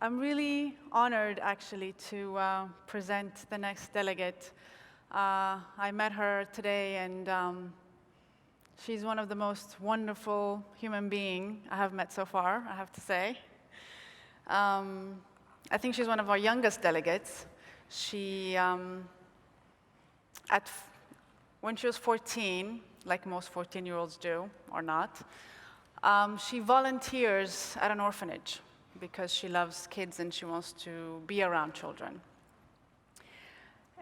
I'm really honored, actually, to present the next delegate. I met her today, and she's one of the most wonderful human beings I have met so far, I have to say. I think she's one of our youngest delegates. She, when she was 14, like most 14-year-olds do, or not, she volunteers at an orphanage because she loves kids and she wants to be around children.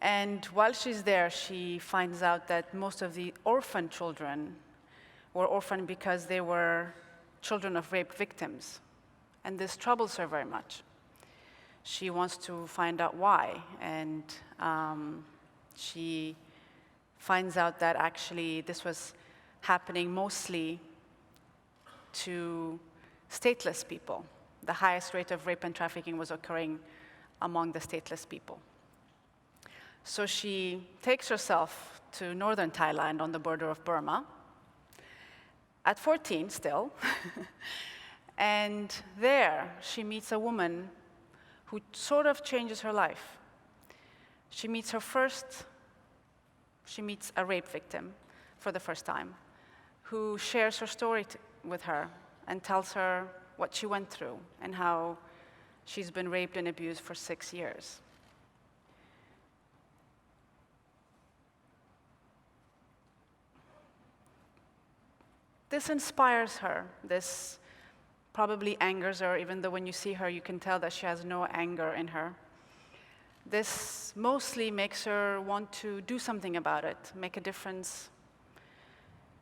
And while she's there, she finds out that most of the orphan children were orphaned because they were children of rape victims. And this troubles her very much. She wants to find out why, and she finds out that actually this was happening mostly to stateless people. The highest rate of rape and trafficking was occurring among the stateless people. So she takes herself to northern Thailand on the border of Burma, at 14 still, and there she meets a woman who sort of changes her life. She meets a rape victim for the first time, who shares her story with her and tells her what she went through and how she's been raped and abused for 6 years. This inspires her. This probably angers her, even though when you see her, you can tell that she has no anger in her. This mostly makes her want to do something about it, make a difference.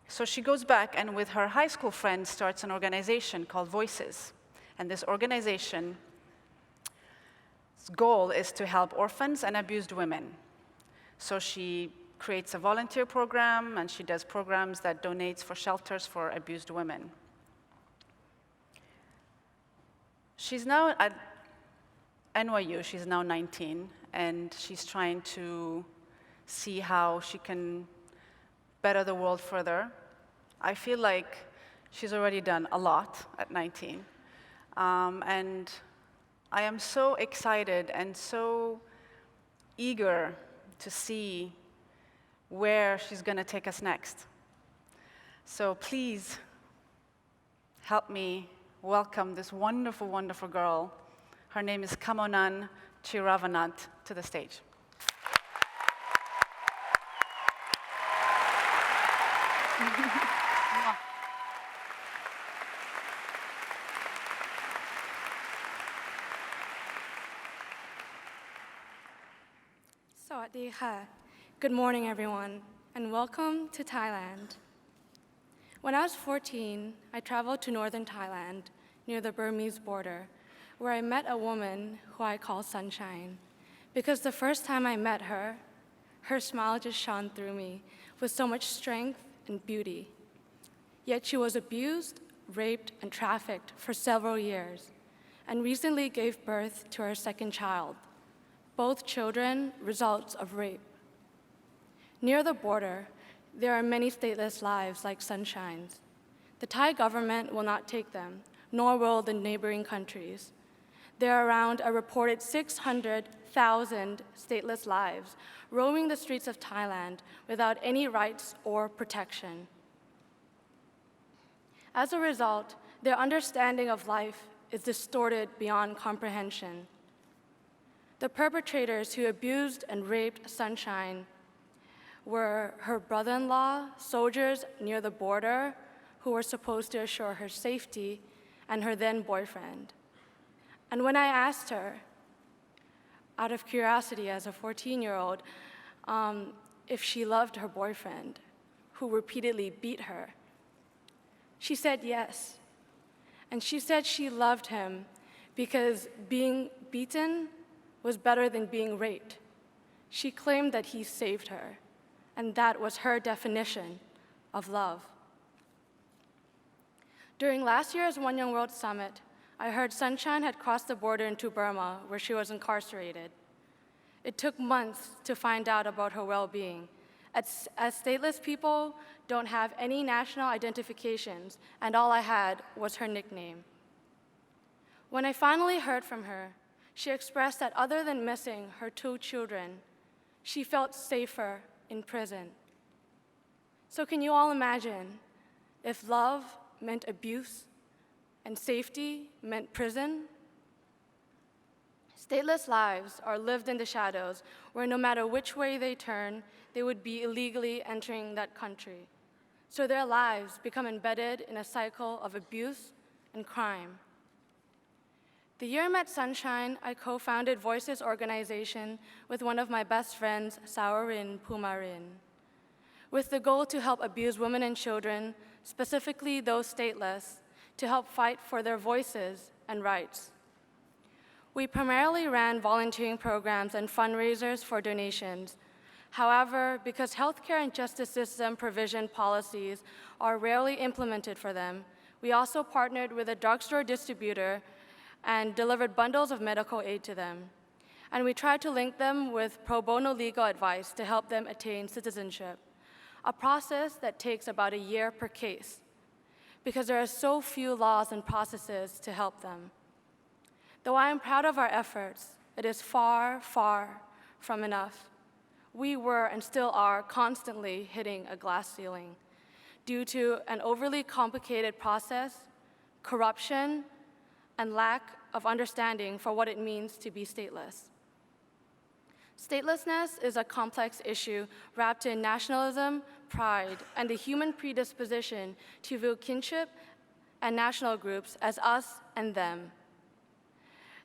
So she goes back and with her high school friends starts an organization called Voices. And this organization's goal is to help orphans and abused women. So she creates a volunteer program and she does programs that donates for shelters for abused women. She's now at NYU, she's now 19, and she's trying to see how she can better the world further. I feel like she's already done a lot at 19. And I am so excited and so eager to see where she's going to take us next. So please help me welcome this wonderful, wonderful girl. Her name is Kamonan Chiravanant to the stage. Sawadee ka. Good morning, everyone, and welcome to Thailand. When I was 14, I traveled to northern Thailand, near the Burmese border, where I met a woman who I call Sunshine, because the first time I met her, her smile just shone through me with so much strength and beauty. Yet she was abused, raped, and trafficked for several years, and recently gave birth to her second child, both children results of rape. Near the border, there are many stateless lives like Sunshine's. The Thai government will not take them, nor will the neighboring countries. There are around a reported 600,000 stateless lives roaming the streets of Thailand without any rights or protection. As a result, their understanding of life is distorted beyond comprehension. The perpetrators who abused and raped Sunshine were her brother-in-law, soldiers near the border who were supposed to assure her safety, and her then boyfriend. And when I asked her, out of curiosity as a 14-year-old, if she loved her boyfriend, who repeatedly beat her, she said yes. And she said she loved him because being beaten was better than being raped. She claimed that he saved her, and that was her definition of love. During last year's One Young World Summit, I heard Sunshine had crossed the border into Burma, where she was incarcerated. It took months to find out about her well-being, as stateless people don't have any national identifications, and all I had was her nickname. When I finally heard from her, she expressed that other than missing her 2 children, she felt safer in prison. So can you all imagine if love meant abuse and safety meant prison? Stateless lives are lived in the shadows, where no matter which way they turn, they would be illegally entering that country. So their lives become embedded in a cycle of abuse and crime. The year I met Sunshine, I co-founded Voices organization with one of my best friends, Saurin Pumarin, with the goal to help abused women and children, specifically those stateless, to help fight for their voices and rights. We primarily ran volunteering programs and fundraisers for donations. However, because healthcare and justice system provision policies are rarely implemented for them, we also partnered with a drugstore distributor and delivered bundles of medical aid to them. And we tried to link them with pro bono legal advice to help them attain citizenship, a process that takes about a year per case, because there are so few laws and processes to help them. Though I am proud of our efforts, it is far, far from enough. We were and still are constantly hitting a glass ceiling due to an overly complicated process, corruption, and lack of understanding for what it means to be stateless. Statelessness is a complex issue wrapped in nationalism, pride, and the human predisposition to view kinship and national groups as us and them.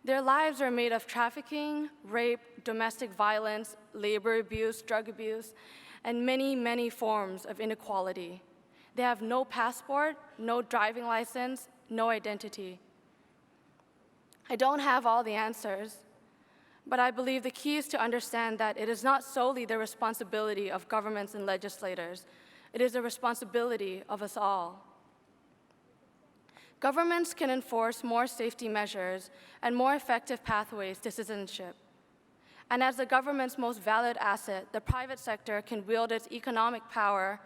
Their lives are made of trafficking, rape, domestic violence, labor abuse, drug abuse, and many, many forms of inequality. They have no passport, no driving license, no identity. I don't have all the answers, but I believe the key is to understand that it is not solely the responsibility of governments and legislators. It is the responsibility of us all. Governments can enforce more safety measures and more effective pathways to citizenship. And as the government's most valued asset, the private sector can wield its economic power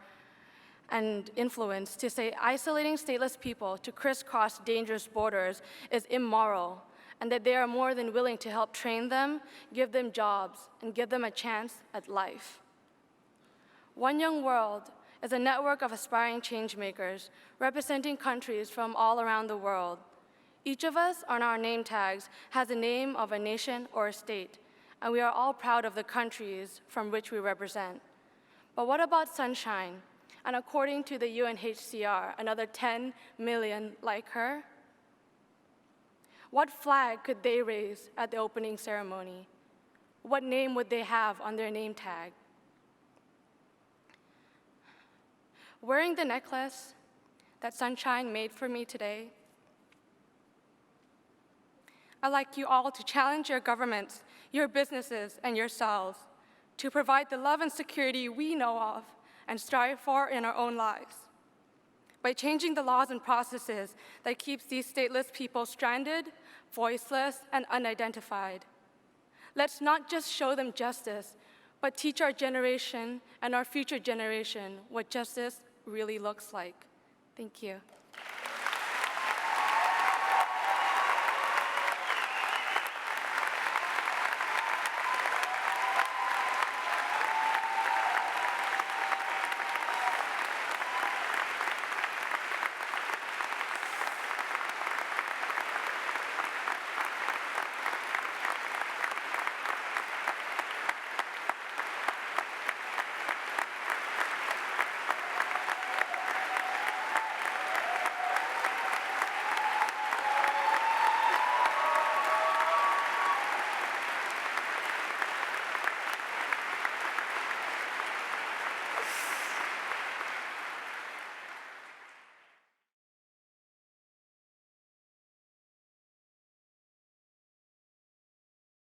and influence to say isolating stateless people to crisscross dangerous borders is immoral, and that they are more than willing to help train them, give them jobs, and give them a chance at life. One Young World is a network of aspiring changemakers representing countries from all around the world. Each of us on our name tags has a name of a nation or a state, and we are all proud of the countries from which we represent. But what about Sunshine? And according to the UNHCR, another 10 million like her? What flag could they raise at the opening ceremony? What name would they have on their name tag? Wearing the necklace that Sunshine made for me today, I'd like you all to challenge your governments, your businesses, and yourselves to provide the love and security we know of and strive for in our own lives. By changing the laws and processes that keeps these stateless people stranded, voiceless, and unidentified. Let's not just show them justice, but teach our generation and our future generation what justice really looks like. Thank you.